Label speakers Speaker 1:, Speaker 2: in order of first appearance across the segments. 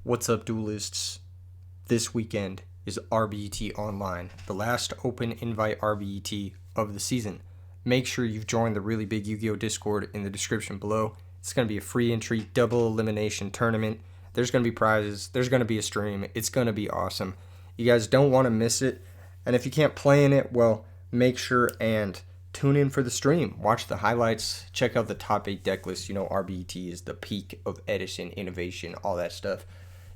Speaker 1: What's up, duelists? This weekend is RBET Online, the last open invite RBET of the season. Make sure you've joined the really big Yu-Gi-Oh! Discord in the description below. It's going to be a free entry, double elimination tournament. There's going to be prizes. There's going to be a stream. It's going to be awesome. You guys don't want to miss it. And if you can't play in it, well, make sure and tune in for the stream. Watch the highlights. Check out the top 8 deck list. You know RBET is the peak of Edison, innovation, all that stuff.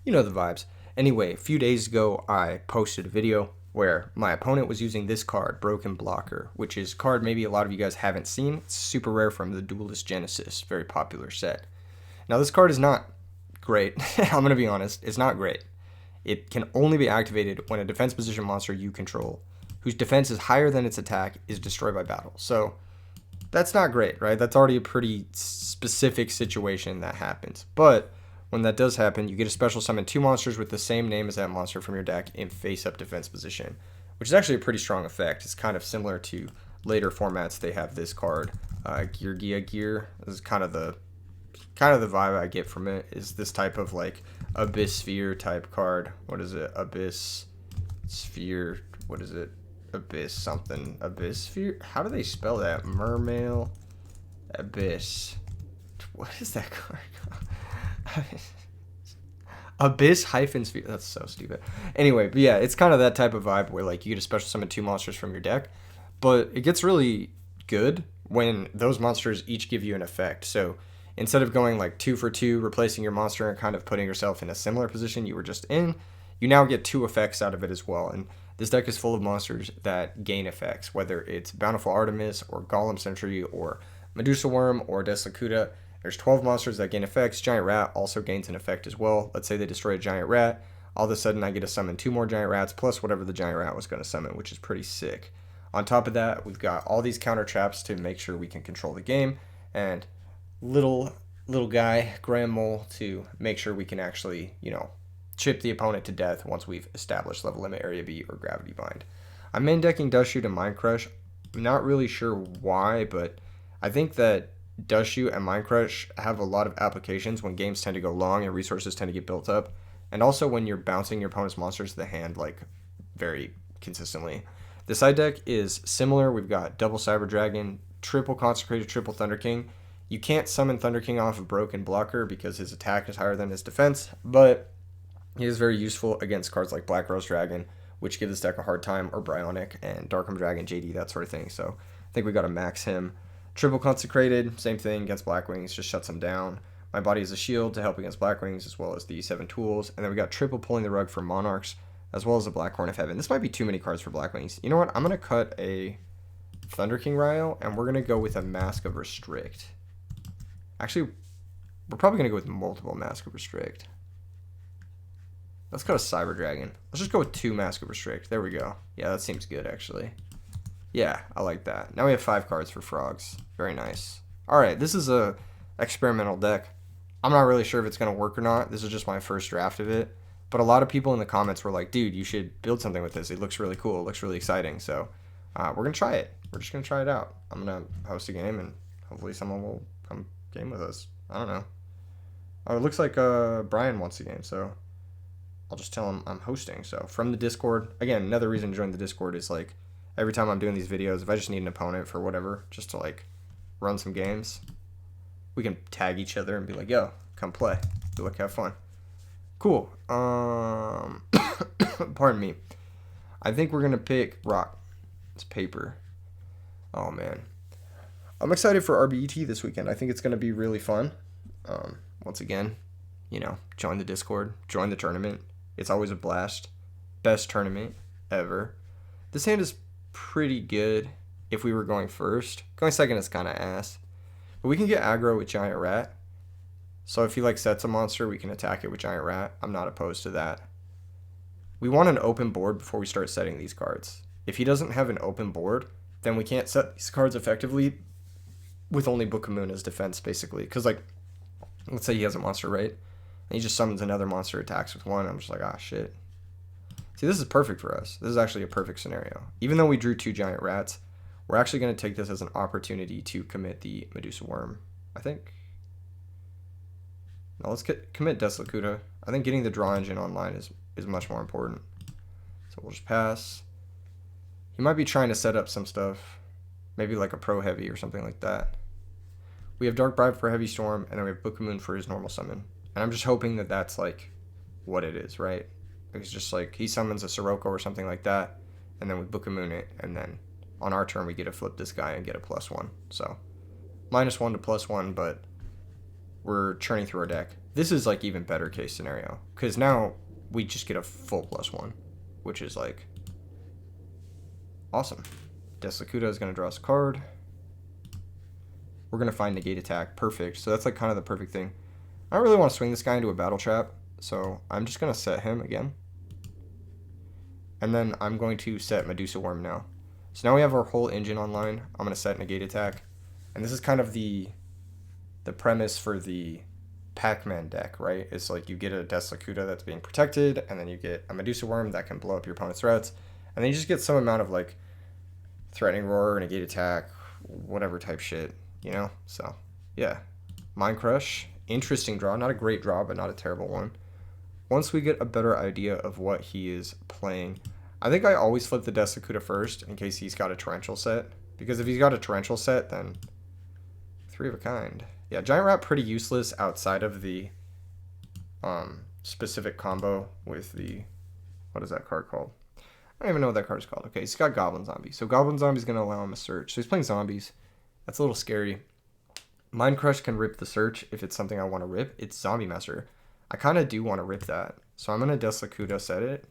Speaker 1: You know the vibes. Anyway, a few days ago, I posted a video where my opponent was using this card, Broken Blocker, which is a card maybe a lot of you guys haven't seen. It's super rare from the Duelist Genesis, very popular set. Now, this card is not great. I'm going to be honest. It's not great. It can only be activated when a defense position monster you control, whose defense is higher than its attack, is destroyed by battle. So that's not great, right? That's already a pretty specific situation that happens. But when that does happen, you get a special summon 2 monsters with the same name as that monster from your deck in face-up defense position, which is actually a pretty strong effect. It's kind of similar to later formats. They have this card, yugioh. This is kind of the vibe I get from it. Is this type of like Abyss Sphere type card? What is it? Abyss Sphere. What is it? Abyss something. Abyss Sphere. How do they spell that? Mermail. Abyss. What is that card called? Abyss hyphen Sphere. That's so stupid. Anyway, but yeah, it's kind of that type of vibe where like you get a special summon 2 monsters from your deck, but it gets really good when those monsters each give you an effect. So instead of going like 2 for 2, replacing your monster and kind of putting yourself in a similar position you were just in, you now get 2 effects out of it as well. And this deck is full of monsters that gain effects, whether it's Bountiful Artemis or Golem Sentry or Medusa Worm or Deslakuta. There's 12 monsters that gain effects. Giant Rat also gains an effect as well. Let's say they destroy a Giant Rat. All of a sudden, I get to summon 2 more Giant Rats, plus whatever the Giant Rat was going to summon, which is pretty sick. On top of that, we've got all these counter traps to make sure we can control the game, and little guy, Grand Mole, to make sure we can actually, chip the opponent to death once we've established level limit, area B, or gravity bind. I'm main decking Dust Shoot and Mind Crush. I'm not really sure why, but I think that Dust Shoot and Mind Crush have a lot of applications when games tend to go long and resources tend to get built up, and also when you're bouncing your opponent's monsters to the hand like very consistently. The side deck is similar. We've got double Cyber Dragon, triple Consecrated, triple Thunder King. You can't summon Thunder King off of Broken Blocker because his attack is higher than his defense, but he is very useful against cards like Black Rose Dragon, which give this deck a hard time, or Bryonic and Darkham Dragon, JD, that sort of thing. So I think we got to max him. Triple Consecrated, same thing against Blackwings, just shuts them down. My Body is a shield to help against Blackwings, as well as the 7 tools. And then we got triple Pulling the Rug for Monarchs, as well as the Black Horn of Heaven. This might be too many cards for Blackwings. You know what? I'm going to cut a Thunder King Ryle, and we're going to go with a Mask of Restrict. Actually, we're probably going to go with multiple Mask of Restrict. Let's go to Cyber Dragon. Let's just go with 2 Mask of Restrict. There we go. Yeah, that seems good, actually. Yeah, I like that. Now we have 5 cards for Frogs. Very nice. Alright, this is a experimental deck. I'm not really sure if it's going to work or not. This is just my first draft of it. But a lot of people in the comments were like, dude, you should build something with this. It looks really cool. It looks really exciting. So we're going to try it. We're just going to try it out. I'm going to host a game, and hopefully someone will come game with us. I don't know. Oh, it looks like Brian wants a game, so I'll just tell him I'm hosting. So from the Discord, again, another reason to join the Discord is like every time I'm doing these videos, if I just need an opponent for whatever, just to like run some games, we can tag each other and be like, yo, come play. Good luck, have fun. Cool. Pardon me. I think we're going to pick Rock. It's paper. Oh, man. I'm excited for RBET this weekend. I think it's going to be really fun. Once again, join the Discord, join the tournament. It's always a blast. Best tournament ever. This hand is pretty good if we were going first. Going second is kind of ass. But we can get aggro with Giant Rat. So if he sets a monster, we can attack it with Giant Rat. I'm not opposed to that. We want an open board before we start setting these cards. If he doesn't have an open board, then we can't set these cards effectively with only Book of Moon as defense, basically. Because, let's say he has a monster, right? And he just summons another monster, attacks with 1. I'm just like, ah, shit. See, this is perfect for us. This is actually a perfect scenario. Even though we drew 2 Giant Rats, we're actually going to take this as an opportunity to commit the Medusa Worm, I think. Now let's commit Deslakuta. I think getting the draw engine online is much more important. So we'll just pass. He might be trying to set up some stuff. Maybe like a pro heavy or something like that. We have Dark Bribe for Heavy Storm, and then we have Book of Moon for his normal summon. And I'm just hoping that that's like what it is, right? It's just like he summons a Sirocco or something like that, and then we Book of Moon it, and then on our turn we get to flip this guy and get a +1. So -1 to +1, but we're churning through our deck. This is like even better case scenario, because now we just get a full +1, which is like awesome. Deslakuta is going to draw us a card. We're going to find negate attack. Perfect. So that's like kind of the perfect thing. I don't really want to swing this guy into a battle trap, so I'm just going to set him again. And then I'm going to set Medusa Worm now. So now we have our whole engine online. I'm going to set negate attack. And this is kind of the premise for the Pac-Man deck, right? It's like you get a Deslakuta that's being protected, and then you get a Medusa Worm that can blow up your opponent's threats. And then you just get some amount of like Threatening Roar, negate attack, whatever type shit, you know? So, yeah. Mind Crush. Interesting draw. Not a great draw, but not a terrible one. Once we get a better idea of what he is playing, I think I always flip the Deslakuta first in case he's got a Torrential set. Because if he's got a Torrential set, then 3 of a kind. Yeah, Giant Rat pretty useless outside of the specific combo with the... What is that card called? I don't even know what that card is called. Okay, he's got Goblin Zombie. So Goblin Zombie is going to allow him a search. So he's playing zombies. That's a little scary. Mind Crush can rip the search if it's something I want to rip. It's Zombie Master. I kind of do want to rip that. So I'm going to Deslakuta set it.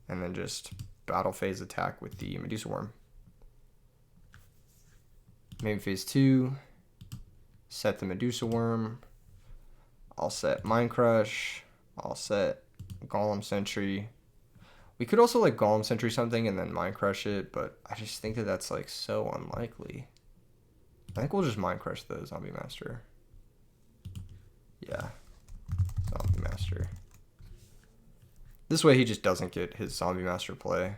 Speaker 1: And then just battle phase attack with the Medusa Worm. Main phase 2. Set the Medusa Worm. I'll set Mind Crush. I'll set Golem Sentry. We could also like Golem Sentry something and then Mind Crush it, but I just think that that's like so unlikely. I think we'll just Mind Crush the Zombie Master. Yeah. Zombie Master. This way he just doesn't get his Zombie Master play.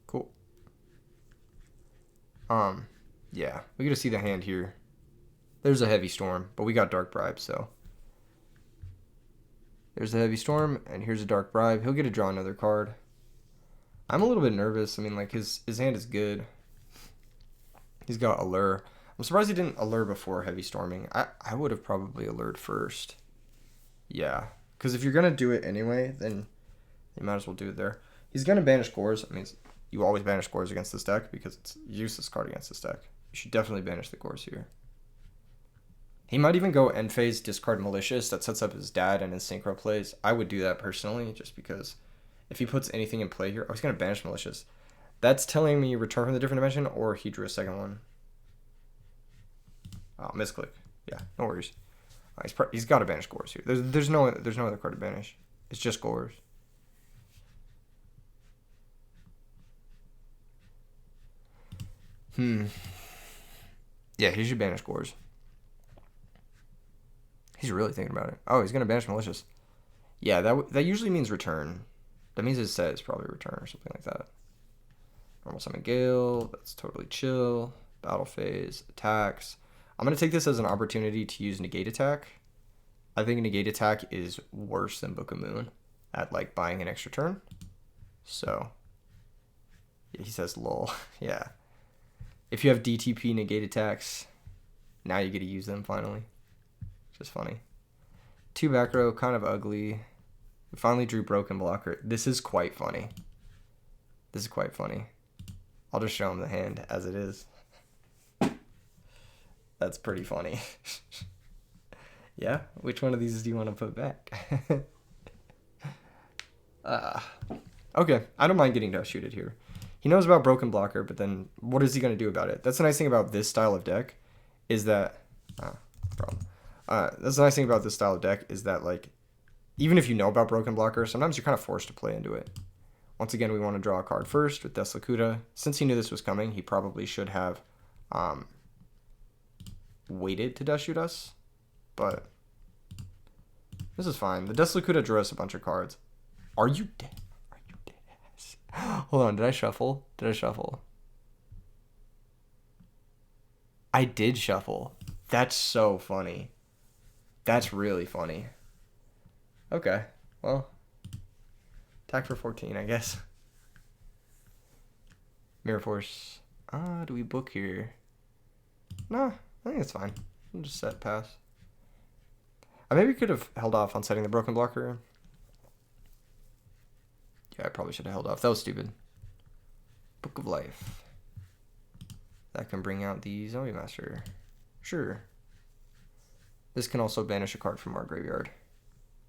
Speaker 1: Cool. Yeah. We get to see the hand here. There's a Heavy Storm, but we got Dark Bribe, so. There's a Heavy Storm, and here's a Dark Bribe. He'll get to draw another card. I'm a little bit nervous. I mean, like, his hand is good. He's got Allure. I'm surprised he didn't Allure before Heavy Storming. I would have probably Allured first. Yeah. Because if you're going to do it anyway, then you might as well do it there. He's going to banish Gores. I mean, you always banish Gores against this deck because it's a useless card against this deck. You should definitely banish the Gores here. He might even go end phase, discard Malicious. That sets up his dad and his synchro plays. I would do that personally just because if he puts anything in play here... Oh, he's going to banish Malicious. That's telling me return from the different dimension or he drew a second one. Oh, misclick. Yeah, no worries. He's got to banish Gores here. There's no other card to banish. It's just Gores. Yeah, he should banish Gores. He's really thinking about it. Oh, he's gonna banish Malicious. Yeah, that usually means return. That means his set is probably return or something like that. Normal summon Gale. That's totally chill. Battle phase attacks. I'm gonna take this as an opportunity to use negate attack. I think negate attack is worse than Book of Moon at like buying an extra turn. So yeah, he says lol. Yeah. If you have DTP negate attacks, now you get to use them finally. Just funny. 2 back row, kind of ugly. We finally drew Broken Blocker. This is quite funny. This is quite funny. I'll just show him the hand as it is. That's pretty funny. Yeah? Which one of these do you want to put back? Okay. I don't mind getting Dust Shooted here. He knows about Broken Blocker, but then what is he going to do about it? That's the nice thing about this style of deck is that... problem. That's the nice thing about this style of deck is that, like, even if you know about Broken Blocker, sometimes you're kind of forced to play into it. Once again, we want to draw a card first with Deslakuta. Since he knew this was coming, he probably should have waited to Dust Shoot us, but this is fine. The Deslakuta drew us a bunch of cards. Are you dead? Are you dead ass? Hold on, did I shuffle? Did I shuffle? I did shuffle. That's so funny. That's really funny. Okay, well, attack for 14, I guess. Mirror Force. Do we book here? Nah, I think it's fine. We'll just set pass. I maybe could have held off on setting the broken blocker. Yeah, I probably should have held off. That was stupid. Book of Life. That can bring out the Zombie Master. Sure. This can also banish a card from our graveyard.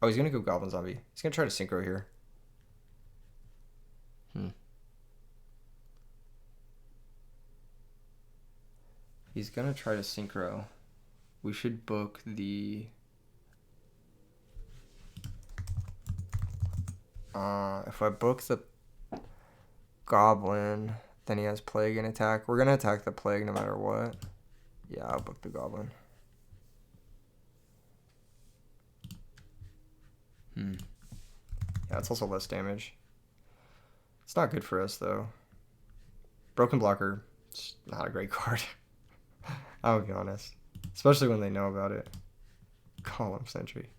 Speaker 1: Oh, he's going to go Goblin Zombie. He's going to try to synchro here. He's going to try to synchro. We should book the... if I book the Goblin, then he has Plague and attack. We're going to attack the Plague no matter what. Yeah, I'll book the Goblin. Yeah, it's also less damage. It's not good for us, though. Broken Blocker, it's not a great card. I'll be honest. Especially when they know about it. Column Sentry.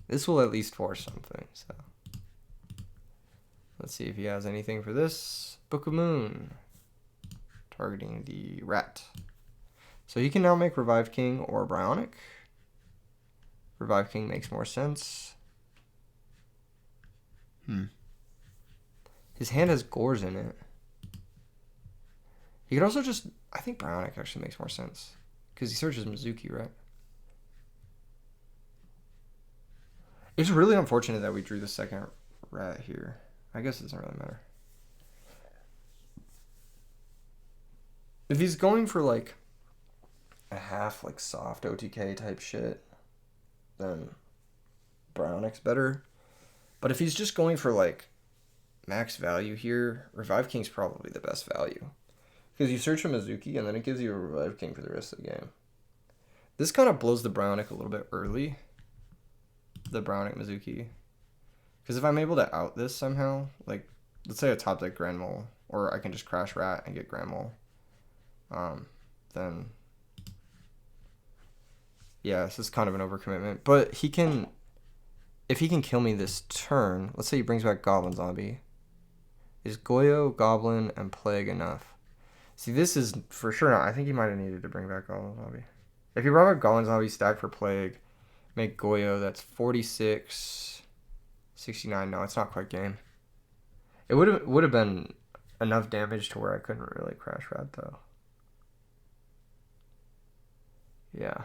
Speaker 1: This will at least force something, so. Let's see if he has anything for this. Book of Moon. Targeting the rat. So he can now make Revive King or Bionic. Revive King makes more sense. His hand has Gores in it. He could also just... I think Bionic actually makes more sense. Because he searches Mizuki, right? It's really unfortunate that we drew the second rat here. I guess it doesn't really matter. If he's going for like a half like soft OTK type shit, then Bionic's better. But if he's just going for like max value here, Revive King's probably the best value. Because you search a Mizuki and then it gives you a Revive King for the rest of the game. This kind of blows the Bionic a little bit early. The Bionic Mizuki. Because if I'm able to out this somehow, like, let's say I top deck Grand Mole, or I can just crash Rat and get Grand Mole, then, yeah, this is kind of an overcommitment. But he can, if he can kill me this turn, let's say he brings back Goblin Zombie, is Goyo, Goblin, and Plague enough? See, this is for sure not. I think he might have needed to bring back Goblin Zombie. If he brought back Goblin Zombie, stack for Plague, make Goyo, that's 46, 69. No, it's not quite game. It would have been enough damage to where I couldn't really crash Rat, though. Yeah.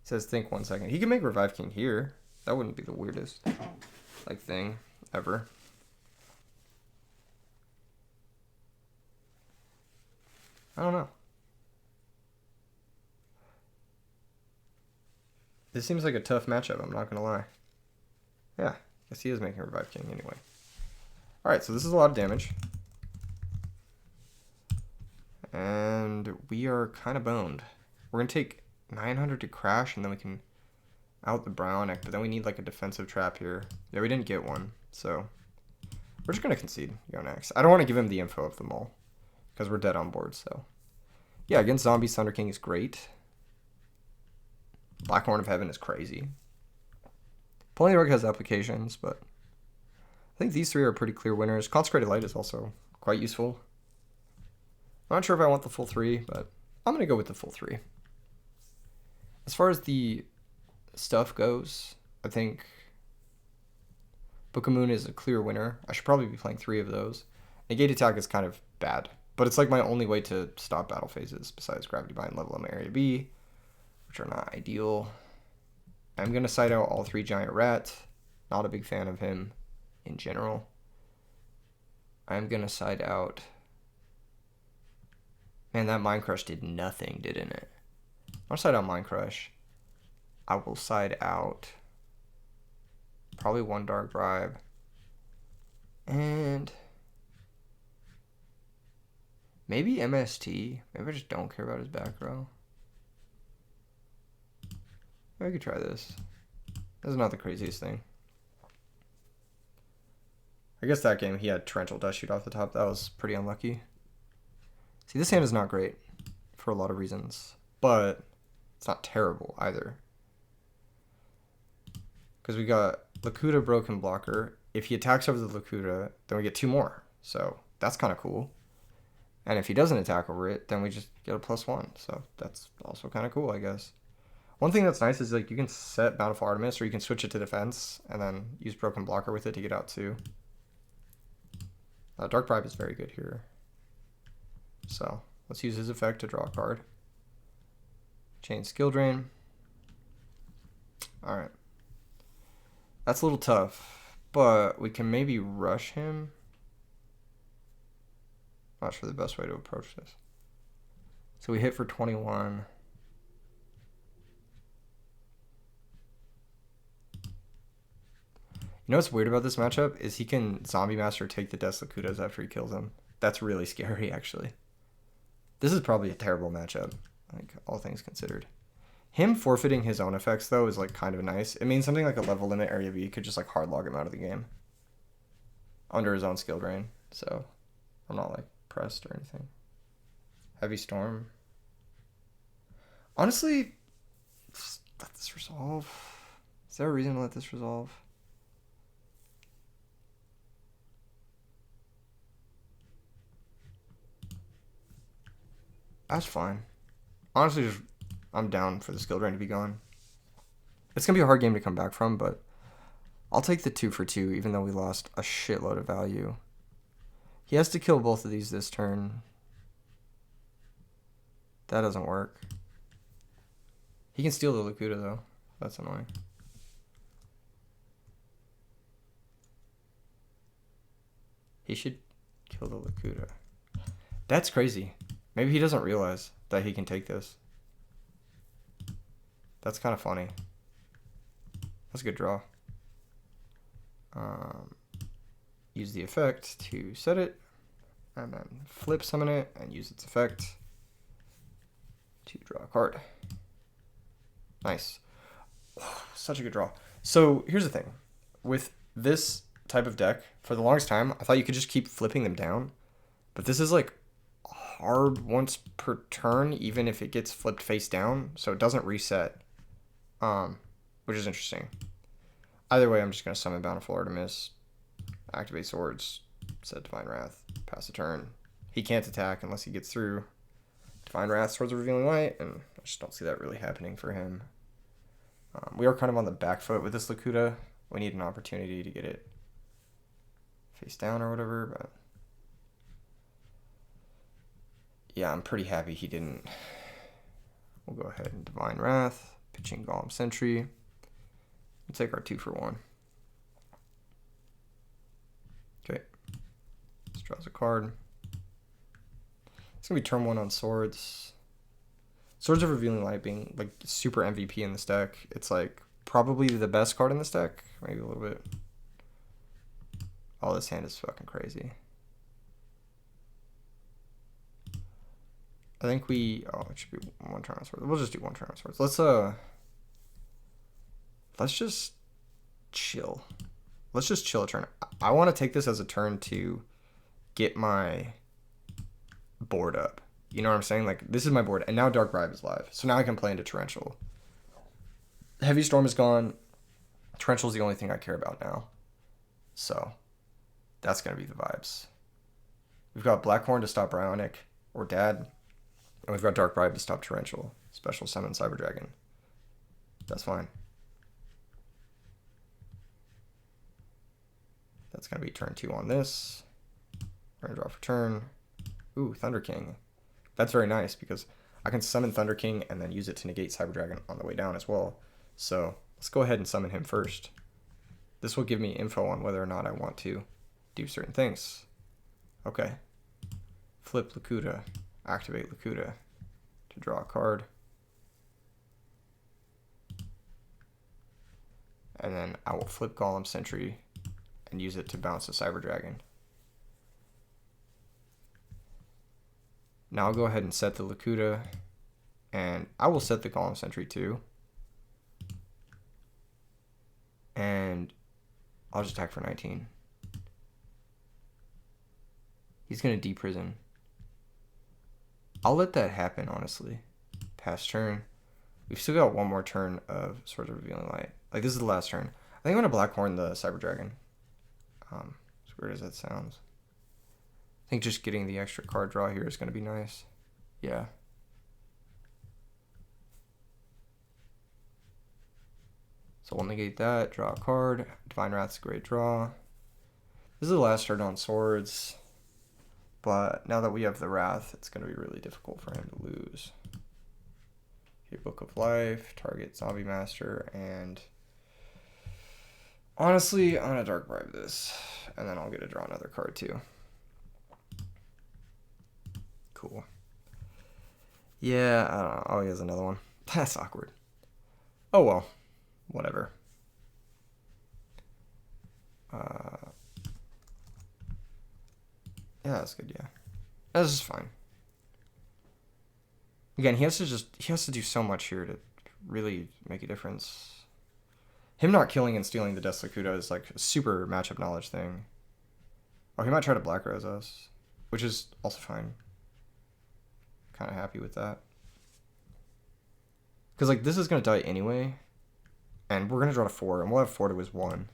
Speaker 1: It says think 1 second. He can make Revive King here. That wouldn't be the weirdest like thing ever. I don't know. This seems like a tough matchup, I'm not going to lie. Yeah, guess he is making Revive King anyway. Alright, so this is a lot of damage. And we are kind of boned. We're going to take 900 to crash, and then we can out the Bionic, but then we need like a defensive trap here. Yeah, we didn't get one, so we're just going to concede. Go next. I don't want to give him the info of the mole, because we're dead on board, so. Yeah, against zombies, Thunder King is great. Black Horn of Heaven is crazy. Pulling the Rug has applications, but I think these three are pretty clear winners. Consecrated Light is also quite useful. I'm not sure if I want the full 3, but I'm going to go with the full 3. As far as the stuff goes, I think Book of Moon is a clear winner. I should probably be playing 3 of those. Negate Attack is kind of bad, but it's like my only way to stop battle phases besides Gravity Bind, Level Up Area B, which are not ideal. I'm going to side out all 3 Giant Rat. Not a big fan of him in general. I'm going to side out... Man, that Mind Crush did nothing, didn't it? I'll side out Mind Crush. I will side out probably 1 Dark Bribe. And maybe MST. Maybe I just don't care about his back row. Maybe I could try this. This is not the craziest thing. I guess that game he had Torrential Dust Shoot off the top. That was pretty unlucky. See, this hand is not great for a lot of reasons, but it's not terrible either. Because we got Lakuta Broken Blocker. If he attacks over the Lakuta, then we get 2 more. So that's kind of cool. And if he doesn't attack over it, then we just get a +1. So that's also kind of cool, I guess. One thing that's nice is like you can set Bountiful Artemis, or you can switch it to defense and then use Broken Blocker with it to get out too. Dark Bribe is very good here. So let's use his effect to draw a card. Chain Skill Drain. Alright. That's a little tough, but we can maybe rush him. Not sure the best way to approach this. So we hit for 21. You know what's weird about this matchup is he can Zombie Master take the Death Lakutas after he kills them. That's really scary, actually. This is probably a terrible matchup, like all things considered. Him forfeiting his own effects, though, is like kind of nice. It means something like a level limit Area B could just like hard log him out of the game under his own skill drain. So I'm not like pressed or anything. Heavy Storm. Honestly, just let this resolve. Is there a reason to let this resolve? That's fine. Honestly, just I'm down for the skill drain to be gone. It's going to be a hard game to come back from, but I'll take the 2 for 2, even though we lost a shitload of value. He has to kill both of these this turn. That doesn't work. He can steal the Lakuta, though. That's annoying. He should kill the Lakuta. That's crazy. Maybe he doesn't realize that he can take this. That's kind of funny. That's a good draw. Use the effect to set it, and then flip summon it and use its effect to draw a card. Nice. Such a good draw. So here's the thing. With this type of deck, for the longest time, I thought you could just keep flipping them down. But this is like hard once per turn, even if it gets flipped face down, so it doesn't reset, which is interesting. Either way, I'm just going to summon Bountiful Artemis, activate Swords, set Divine Wrath, pass the turn. He can't attack unless he gets through Divine Wrath, Swords of Revealing Light, and I just don't see that really happening for him. We are kind of on the back foot with this Lakuta. We need an opportunity to get it face down or whatever, but yeah, I'm pretty happy he didn't. We'll go ahead and Divine Wrath, pitching Golem Sentry. We'll take our 2 for 1. Okay. This draws a card. It's going to be turn 1 on Swords. Swords of Revealing Light being like super MVP in this deck. It's like probably the best card in this deck. Maybe a little bit. Oh, this hand is fucking crazy. I think it should be 1 turn on Swords. We'll just do 1 turn on Swords. Let's just chill. Let's just chill a turn. I want to take this as a turn to get my board up. You know what I'm saying? Like, this is my board, and now Dark Bribe is live. So now I can play into Torrential. Heavy Storm is gone. Torrential is the only thing I care about now. So that's going to be the vibes. We've got Blackhorn to stop Bionic or Dad. And we've got Dark Bribe to stop Torrential. Special Summon Cyber Dragon. That's fine. That's going to be turn 2 on this. We're going to draw for turn. Ooh, Thunder King. That's very nice because I can summon Thunder King and then use it to negate Cyber Dragon on the way down as well. So let's go ahead and summon him first. This will give me info on whether or not I want to do certain things. Okay. Flip Lakuta. Activate Lakuta to draw a card. And then I will flip Golem Sentry and use it to bounce the Cyber Dragon. Now I'll go ahead and set the Lakuta, and I will set the Golem Sentry too. And I'll just attack for 19. He's going to deprison. I'll let that happen, honestly. Pass turn. We've still got one more turn of Swords of Revealing Light. Like, this is the last turn. I think I'm going to Blackhorn the Cyber Dragon. As weird as that sounds. I think just getting the extra card draw here is going to be nice. Yeah. So we'll negate that, draw a card. Divine Wrath's a great draw. This is the last turn on Swords. But now that we have the Wrath, it's going to be really difficult for him to lose. Okay, Book of Life, target Zombie Master, and honestly, I'm going to Dark Bribe this. And then I'll get to draw another card too. Cool. Yeah, I don't know. Oh, he has another one. That's awkward. Oh well. Whatever. Yeah, that's good, yeah. That's just fine. Again, he has to do so much here to really make a difference. Him not killing and stealing the Death Lakuta is like a super matchup knowledge thing. Oh, he might try to Black Rose us, which is also fine. Kind of happy with that. Because like this is going to die anyway. And we're going to draw to 4, and we'll have 4 to his 1.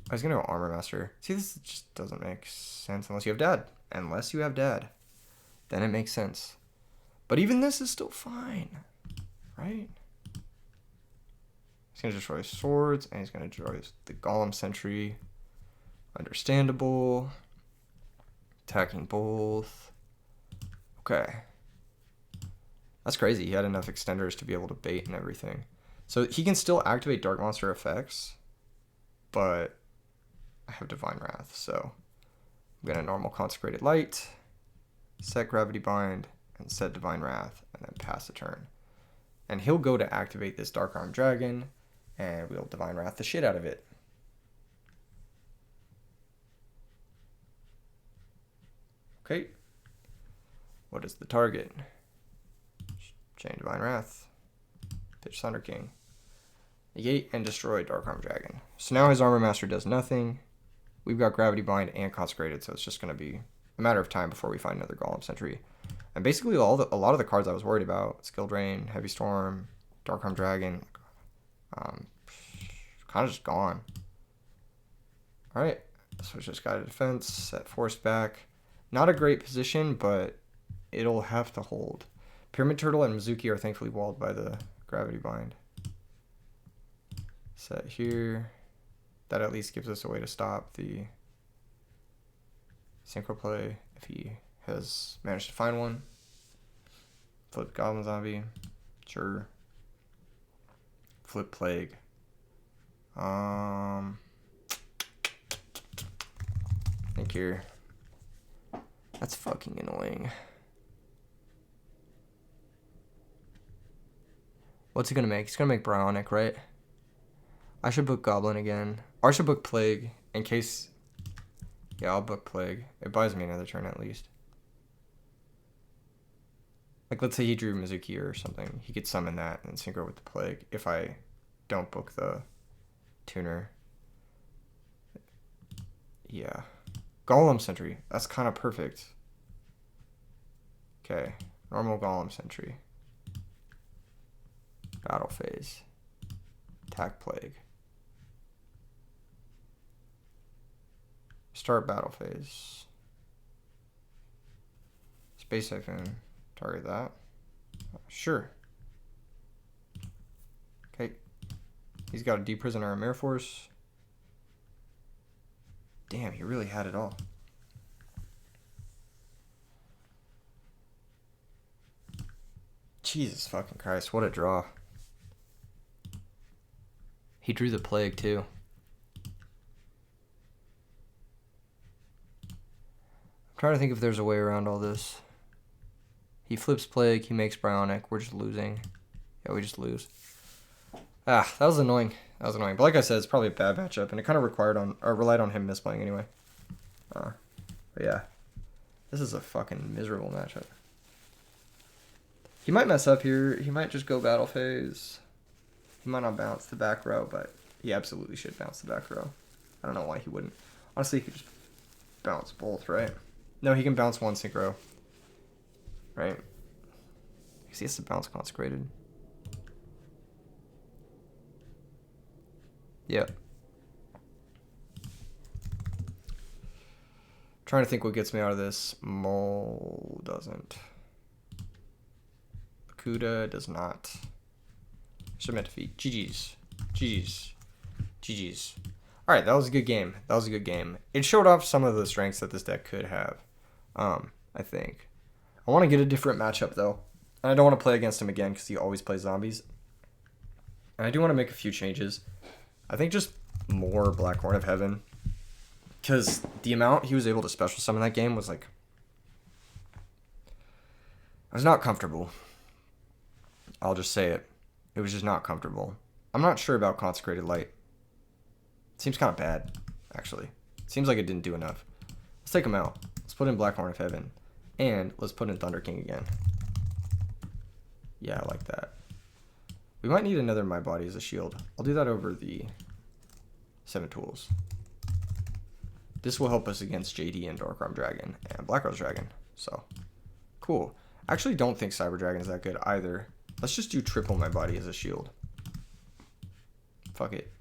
Speaker 1: I was going to go Armor Master. See, this just doesn't make sense unless you have Dad. Unless you have Dad. Then it makes sense. But even this is still fine. Right? He's going to destroy Swords, and he's going to destroy the Golem Sentry. Understandable. Attacking both. Okay. That's crazy. He had enough extenders to be able to bait and everything. So he can still activate Dark Monster effects, but I have Divine Wrath, so I'm going to normal Consecrated Light, set Gravity Bind, and set Divine Wrath, and then pass the turn. And he'll go to activate this Dark Armed Dragon, and we'll Divine Wrath the shit out of it. Okay. What is the target? Chain Divine Wrath. Pitch Thunder King. Negate and destroy Dark Armed Dragon. So now his Armor Master does nothing. We've got Gravity Bind and Consecrated, so it's just going to be a matter of time before we find another Golem Sentry. And basically a lot of the cards I was worried about, Skill Drain, Heavy Storm, Dark Armed Dragon, kind of just gone. Alright, so it's just Guided Defense, set Force back. Not a great position, but it'll have to hold. Pyramid Turtle and Mizuki are thankfully walled by the Gravity Bind. Set here. That at least gives us a way to stop the Synchro Play if he has managed to find one. Flip Goblin Zombie. Sure. Flip Plague. Think here. That's fucking annoying. What's he gonna make? He's gonna make Bryonic, right? I should book Goblin again. Or I should book Plague in case... Yeah, I'll book Plague. It buys me another turn at least. Like, let's say he drew Mizuki or something. He could summon that and synchro with the Plague if I don't book the tuner. Yeah. Golem Sentry. That's kind of perfect. Okay. Normal Golem Sentry. Battle Phase. Attack Plague. Start Battle Phase. Space Siphon. Target that. Sure. Okay. He's got a Deep Prisoner and Mirror Force. Damn, he really had it all. Jesus fucking Christ, what a draw. He drew the Plague too. I'm trying to think if there's a way around all this. He flips Plague, he makes Bryonic, we're just losing. Yeah, we just lose. Ah, that was annoying. That was annoying. But like I said, it's probably a bad matchup, and it kind of relied on him misplaying anyway. But yeah. This is a fucking miserable matchup. He might mess up here. He might just go Battle Phase. He might not bounce the back row, but he absolutely should bounce the back row. I don't know why he wouldn't. Honestly, he could just bounce both, right? No, he can bounce one synchro. right? Because he has to bounce Consecrated. Yep. Trying to think what gets me out of this. Mole doesn't. Kuda does not. Submit defeat. GG's. GG's. GG's. Alright, that was a good game. That was a good game. It showed off some of the strengths that this deck could have. I think. I want to get a different matchup, though. And I don't want to play against him again because he always plays zombies. And I do want to make a few changes. I think just more Black Horn of Heaven. Because the amount he was able to special summon that game was like... I was not comfortable. I'll just say it. It was just not comfortable. I'm not sure about Consecrated Light. It seems kind of bad, actually. It seems like it didn't do enough. Let's take him out. Let's put in Black Horn of Heaven. And let's put in Thunder King again. Yeah, I like that. We might need another My Body as a shield. I'll do that over the 7 tools. This will help us against JD and Dark Arm Dragon and Black Rose Dragon. So, cool. I actually don't think Cyber Dragon is that good either. Let's just do triple My Body as a shield. Fuck it.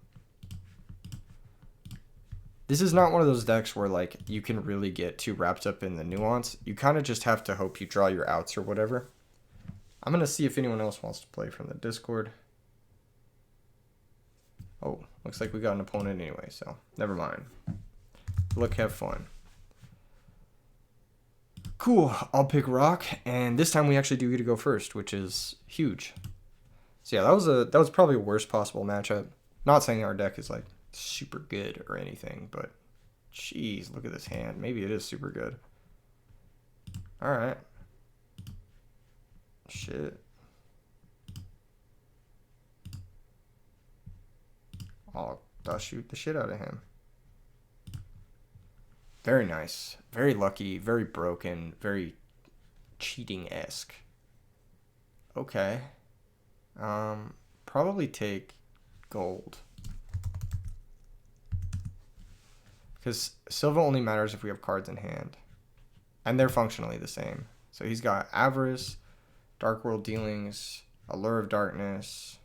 Speaker 1: This is not one of those decks where like you can really get too wrapped up in the nuance. You kind of just have to hope you draw your outs or whatever. I'm going to see if anyone else wants to play from the Discord. Oh, looks like we got an opponent anyway, so never mind. Look, have fun. Cool, I'll pick Rock, and this time we actually do get to go first, which is huge. So yeah, that was probably a worst possible matchup. Not saying our deck is like super good or anything, but jeez, look at this hand. Maybe it is super good. All right. Shit. I'll shoot the shit out of him. Very nice. Very lucky. Very broken. Very cheating-esque. Okay. Probably take gold. Because Silva only matters if we have cards in hand. And they're functionally the same. So he's got Avarice, Dark World Dealings, Allure of Darkness.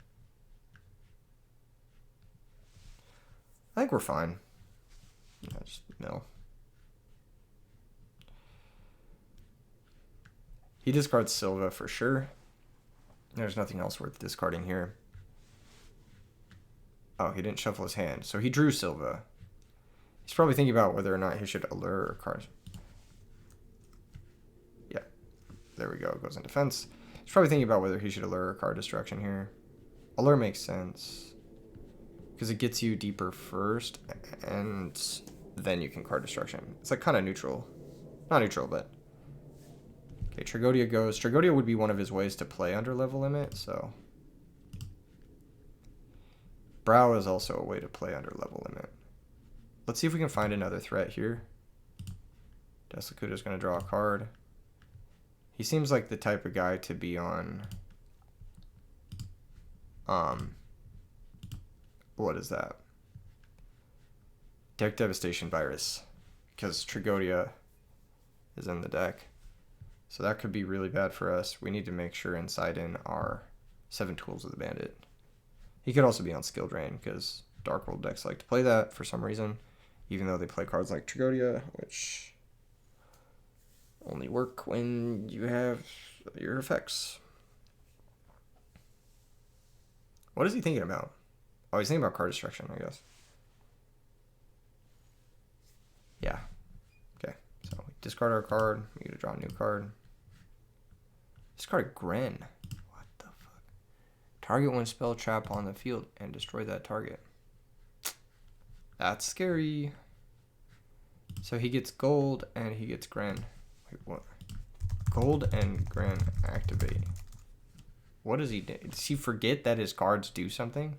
Speaker 1: I think we're fine. Yeah, just mill. He discards Silva for sure. There's nothing else worth discarding here. Oh, he didn't shuffle his hand. So he drew Silva. He's probably thinking about whether or not he should allure or card. Yeah. There we go. It goes in defense. He's probably thinking about whether he should allure or card destruction here. Allure makes sense. Because it gets you deeper first, and then you can card destruction. It's like kind of neutral. Not neutral, but... Okay, Tragodia goes. Tragodia would be one of his ways to play under level limit, so... Brow is also a way to play under level limit. Let's see if we can find another threat here. Deslakuda's going to draw a card. He seems like the type of guy to be on... What is that? Deck Devastation Virus. Because Tragodia is in the deck. So that could be really bad for us. We need to make sure inside in our 7 Tools of the Bandit. He could also be on Skill Drain, because Dark World decks like to play that for some reason. Even though they play cards like Tragodia, which only work when you have your effects. What is he thinking about? Oh, he's thinking about card destruction, I guess. Yeah. Okay. So we discard our card. We get to draw a new card. Discard Gren. What the fuck? Target one spell trap on the field and destroy that target. That's scary. So he gets gold and he gets Gren. Wait, what? Gold and Gren activate. What does he do? Does he forget that his cards do something?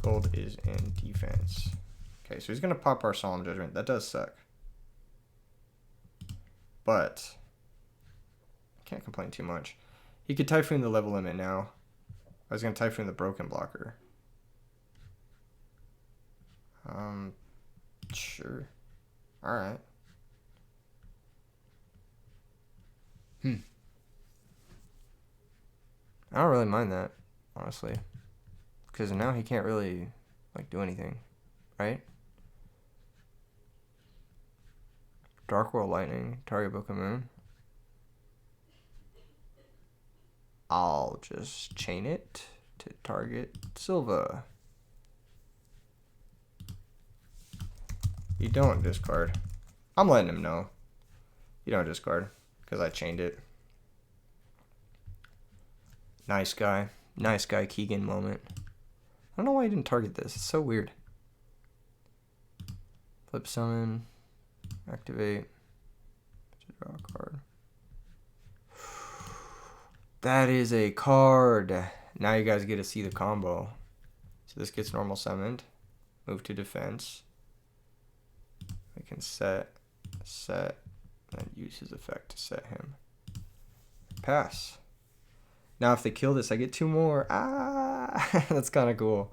Speaker 1: Gold is in defense. Okay, so he's going to pop our Solemn Judgment. That does suck. But I can't complain too much. He could Typhoon the level limit now. I was going to Typhoon the Broken Blocker. Sure. Alright. I don't really mind that, honestly. Because now he can't really, like, do anything. Right? Dark World Lightning. Target Book of Moon. I'll just chain it to target Silva. You don't discard. I'm letting him know. You don't discard. Because I chained it. Nice guy. Nice guy Keegan moment. I don't know why I didn't target this. It's so weird. Flip summon. Activate. Draw a card. That is a card. Now you guys get to see the combo. So this gets normal summoned. Move to defense. I can set, and use his effect to set him. Pass. Now if they kill this, I get 2 more. Ah, that's kind of cool.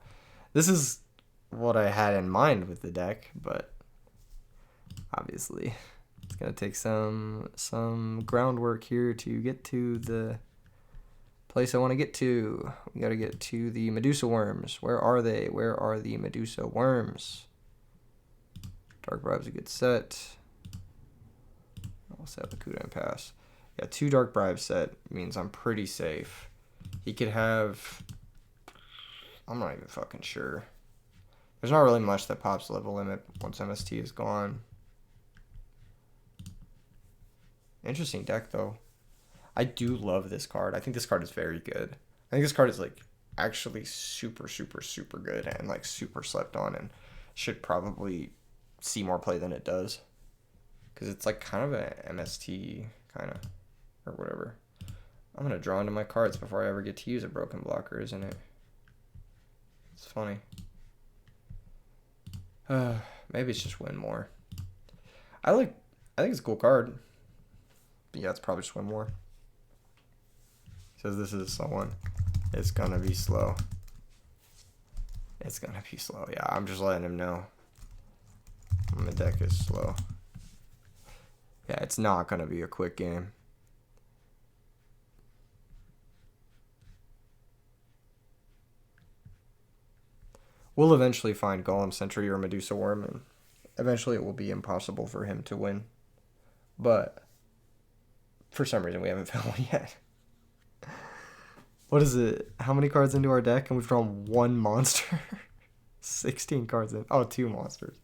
Speaker 1: This is what I had in mind with the deck, but obviously it's gonna take some groundwork here to get to the place I want to get to. We gotta get to the Medusa worms. Where are they? Where are the Medusa worms? Dark Bribe's a good set. I'll set Lakuta and pass. Yeah, 2 Dark Bribes set means I'm pretty safe. He could have... I'm not even fucking sure. There's not really much that pops level limit once MST is gone. Interesting deck, though. I do love this card. I think this card is very good. I think this card is, like, actually super, super, super good and, like, super slept on and should probably see more play than it does. Because it's, like, kind of an MST kind of, or whatever. I'm going to draw into my cards before I ever get to use a broken blocker, isn't it? It's funny. Maybe it's just win more. I think it's a cool card. But yeah, it's probably just win more. Says this is someone. It's gonna be slow. It's gonna be slow. Yeah, I'm just letting him know. My deck is slow. Yeah, it's not gonna be a quick game. We'll eventually find Golem Sentry or Medusa Worm, and eventually it will be impossible for him to win. But for some reason we haven't found one yet. What is it? How many cards into our deck? And we've drawn 1 monster. 16 cards in. Oh, 2 monsters.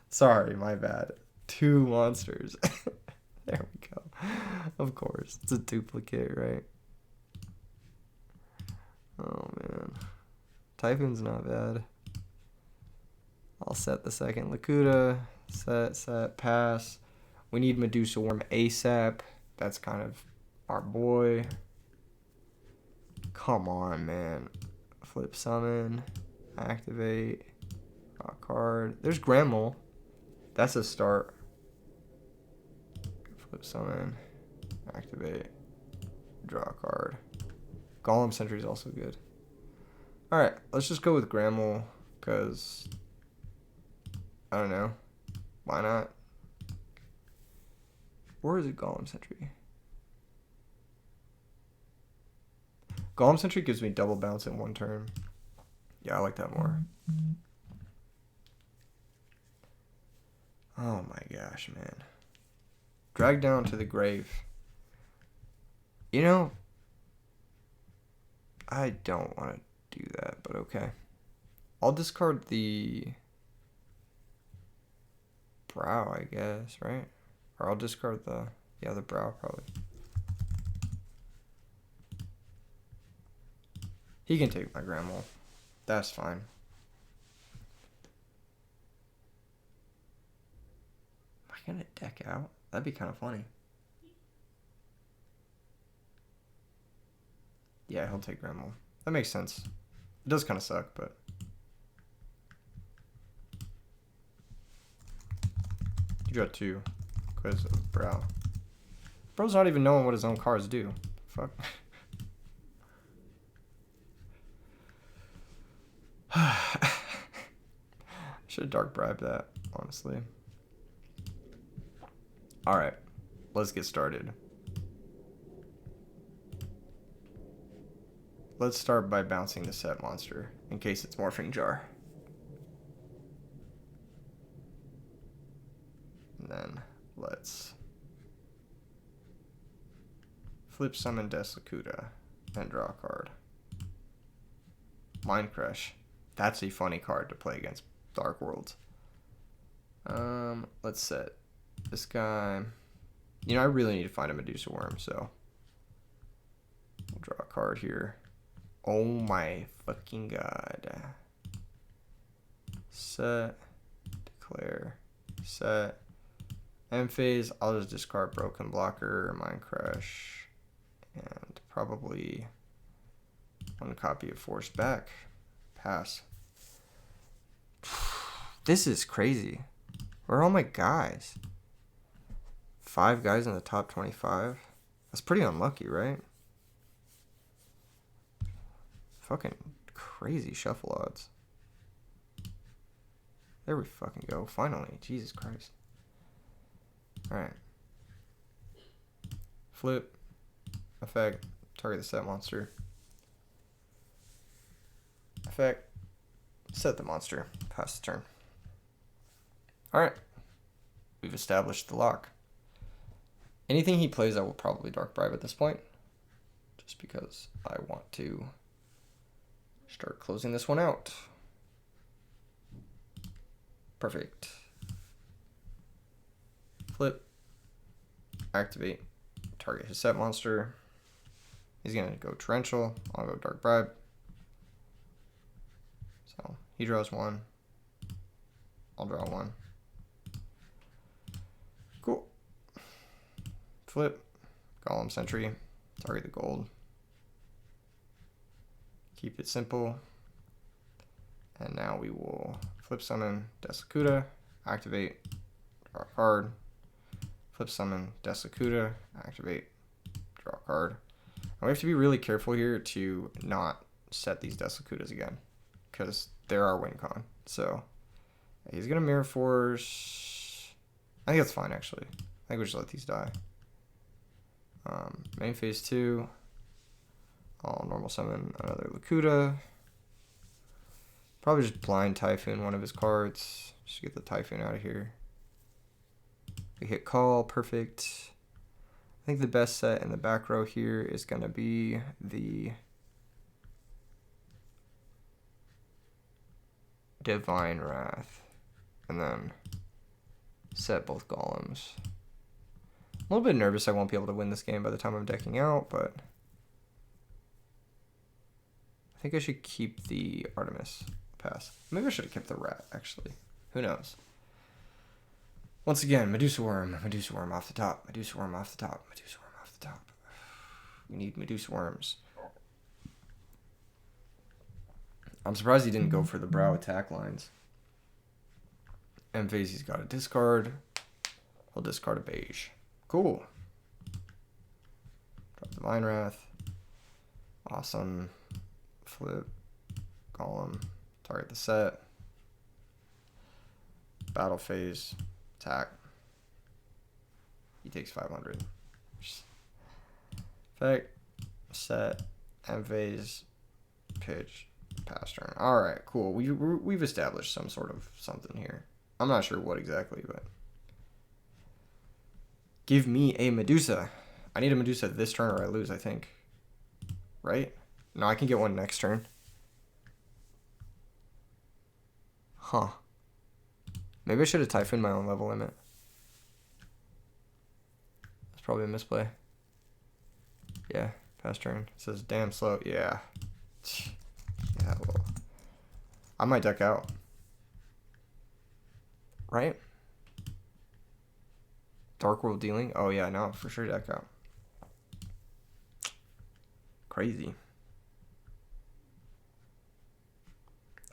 Speaker 1: Sorry, my bad. 2 monsters. There we go. Of course. It's a duplicate, right? Oh, man. Typhoon's not bad. I'll set the second Lakuta. Set, pass. We need Medusa Worm ASAP. That's kind of our boy. Come on, man. Flip summon. Activate. Draw a card. There's Grandmole. That's a start. Flip summon. Activate. Draw a card. Golem Sentry is also good. Alright, let's just go with Grandmole, because I don't know. Why not? Or is it Golem Sentry? Golem Sentry gives me double bounce in 1 turn. Yeah, I like that more. Oh my gosh, man. Drag down to the grave. You know, I don't want to do that, but okay. I'll discard the brow, I guess, right? Or I'll discard the brow probably. He can take my Grandmole. That's fine. Am I gonna deck out? That'd be kind of funny. Yeah, he'll take Grandmole. That makes sense. It does kind of suck, but... You draw 2. Because of brow. Bro's not even knowing what his own cards do. Fuck. Should have Dark Bribed that, honestly. Alright, let's get started. Let's start by bouncing the set monster, in case it's Morphing Jar. And then let's flip summon Deslakuta and draw a card. Mind Crush. That's a funny card to play against Dark Worlds. Let's set this guy. You know, I really need to find a Medusa Worm, so we'll draw a card here. Oh my fucking god. Set, declare, set. End phase, I'll just discard Broken Blocker, Mind Crush, and probably one copy of Force Back. Pass. This is crazy. Where are all my guys? 5 guys in the top 25? That's pretty unlucky, right? Fucking crazy shuffle odds. There we fucking go. Finally. Jesus Christ. Alright. Flip. Effect. Target the set monster. Effect. Set the monster. Pass the turn. Alright. We've established the lock. Anything he plays, I will probably Dark Bribe at this point. Just because I want to start closing this one out. Perfect. Flip. Activate. Target his set monster. He's going to go Torrential. I'll go Dark Bribe. So he draws 1. I'll draw 1. Cool. Flip. Golem Sentry. Target the gold. Keep it simple. And now we will flip summon Deslakuta. Activate. Draw a card. Flip summon Deslakuta. Activate. Draw a card. And we have to be really careful here to not set these Deslakutas again, because they're our win con. So he's gonna Mirror Force. I think that's fine actually. I think we just let these die. Main phase 2. I'll normal summon another Lakuta. Probably just blind Typhoon one of his cards. Just get the Typhoon out of here. We hit call, perfect. I think the best set in the back row here is gonna be the Divine Wrath. And then set both golems. A little bit nervous I won't be able to win this game by the time I'm decking out, but I think I should keep the Artemis. Pass. Maybe I should have kept the rat, actually. Who knows? Once again, Medusa Worm off the top, Medusa Worm off the top, Medusa Worm off the top. We need Medusa Worms. I'm surprised he didn't go for the brow attack lines. End phase, he's got a discard. He'll discard a beige. Cool. Drop the Divine Wrath. Awesome. Flip. Golem. Target the set. Battle phase. Attack. He takes 500. Effect. Set. End phase. Pitch. Pass turn. Alright, cool. We've established some sort of something here. I'm not sure what exactly, but give me a Medusa. I need a Medusa this turn or I lose, I think. Right? No, I can get one next turn. Huh. Maybe I should have Typhooned my own level limit. That's probably a misplay. Yeah, pass turn. It says damn slow. Yeah. Yeah, well. I might deck out. Right? Dark World dealing? Oh yeah, no, for sure deck out. Crazy.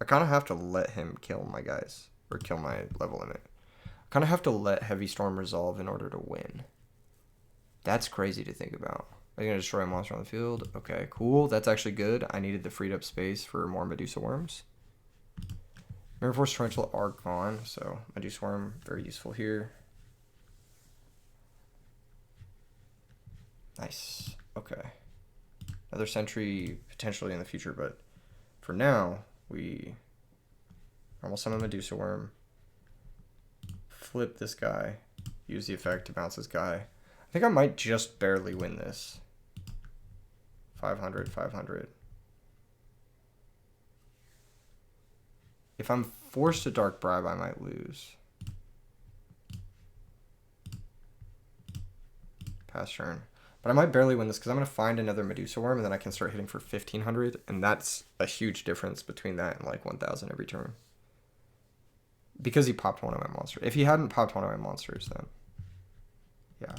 Speaker 1: I kind of have to let him kill my guys. Or kill my level limit. I kind of have to let Heavy Storm resolve in order to win. That's crazy to think about. Are you going to destroy a monster on the field? Okay, cool. That's actually good. I needed the freed up space for more Medusa Worms. Mirror Force Torrential are gone, so Medusa Worm, very useful here. Nice. Okay. Another sentry potentially in the future, but for now, we almost summon Medusa Worm. Flip this guy. Use the effect to bounce this guy. I think I might just barely win this. 500, 500. If I'm forced to Dark Bribe, I might lose. Pass turn. But I might barely win this because I'm going to find another Medusa Worm and then I can start hitting for 1,500. And that's a huge difference between that and like 1,000 every turn. Because he popped one of my monsters. If he hadn't popped one of my monsters, then... yeah.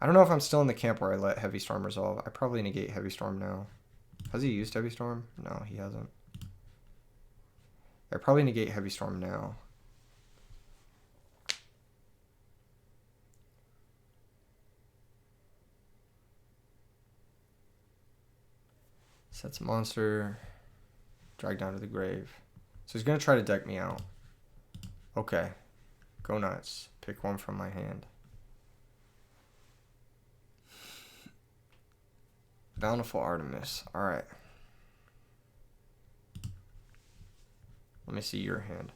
Speaker 1: I don't know if I'm still in the camp where I let Heavy Storm resolve. I probably negate Heavy Storm now. Has he used Heavy Storm? No, he hasn't. I probably negate Heavy Storm now. Sets a monster. Drag down to the grave. So he's going to try to deck me out. Okay. Go nuts. Pick one from my hand. Bountiful Artemis. Alright. Let me see your hand.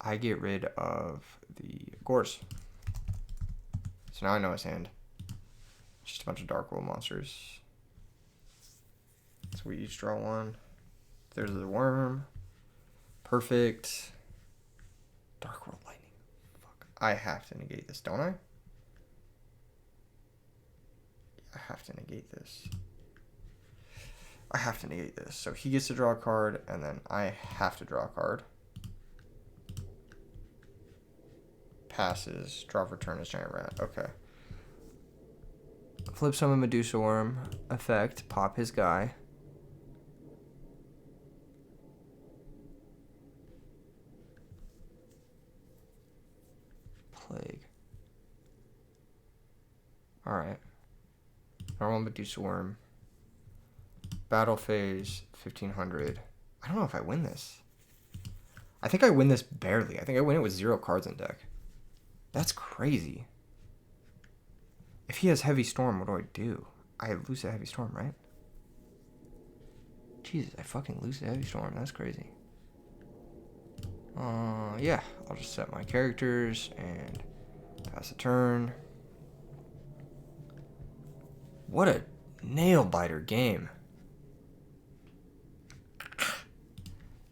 Speaker 1: I get rid of the Gores. So now I know his hand. Just a bunch of Dark World monsters. So we each draw one. There's the worm. Perfect. Dark World Lightning. Fuck. I have to negate this, don't I? I have to negate this. I have to negate this. So he gets to draw a card, and then I have to draw a card. Passes. Draw for turn is Giant Rat. Okay. Flip summon Medusa Worm. Effect. Pop his guy. Plague. Alright. Normal Medusa Worm. Battle phase, 1,500. I don't know if I win this. I think I win this barely. I think I win it with 0 cards in deck. That's crazy. If he has Heavy Storm, what do I do? I lose a Heavy Storm, right? Jesus, I fucking lose a Heavy Storm. That's crazy. Yeah. I'll just set my characters and pass a turn. What a nail-biter game.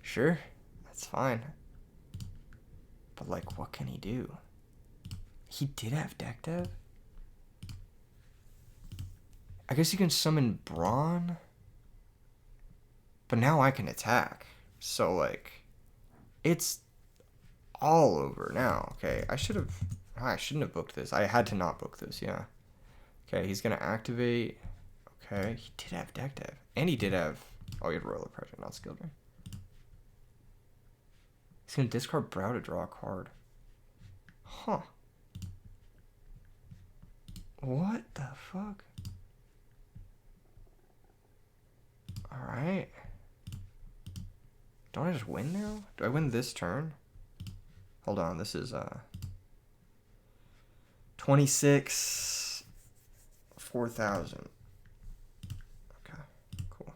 Speaker 1: Sure, that's fine. But, like, what can he do? He did have deck dev? I guess he can summon Brawn? But now I can attack. So, like, it's all over now. Okay, I shouldn't have booked this. I had to not book this, yeah. Okay, he's going to activate. Okay, he did have deck dev. And he did have... oh, he had Royal Oppression, not Skilled Ring. He's going to discard Brow to draw a card. Huh. What the fuck? Alright. Don't I just win now? Do I win this turn? Hold on, this is 26... 4,000. Okay, cool.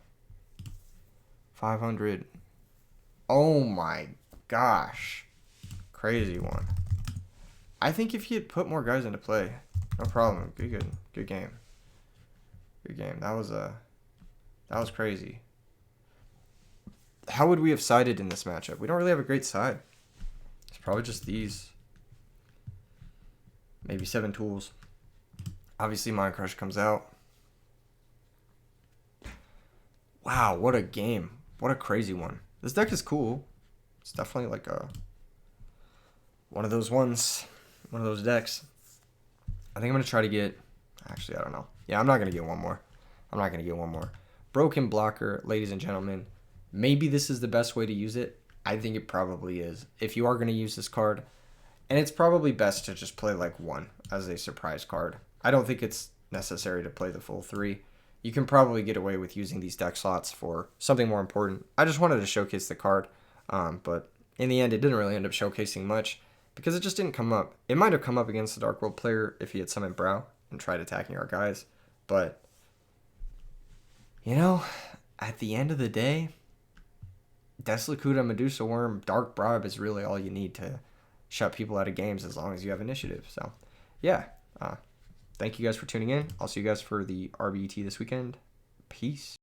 Speaker 1: 500. Oh my gosh. Crazy one. I think if he had put more guys into play, no problem. Good game. Good game. That was crazy. How would we have sided in this matchup? We don't really have a great side. It's probably just these. Maybe 7 tools. Obviously, Mind Crush comes out. Wow, what a game. What a crazy one. This deck is cool. It's definitely like one of those ones. One of those decks. I think I'm going to try to get... actually, I don't know. Yeah, I'm not going to get one more. Broken Blocker, ladies and gentlemen. Maybe this is the best way to use it. I think it probably is. If you are going to use this card. And it's probably best to just play like 1 as a surprise card. I don't think it's necessary to play the full 3. You can probably get away with using these deck slots for something more important. I just wanted to showcase the card, but in the end, it didn't really end up showcasing much because it just didn't come up. It might have come up against the Dark World player if he had summoned Brow, and tried attacking our guys. But, you know, at the end of the day, Deslicuta, Medusa Worm, Dark Bribe is really all you need to shut people out of games as long as you have initiative. So, yeah. Thank you guys for tuning in. I'll see you guys for the RBET this weekend. Peace.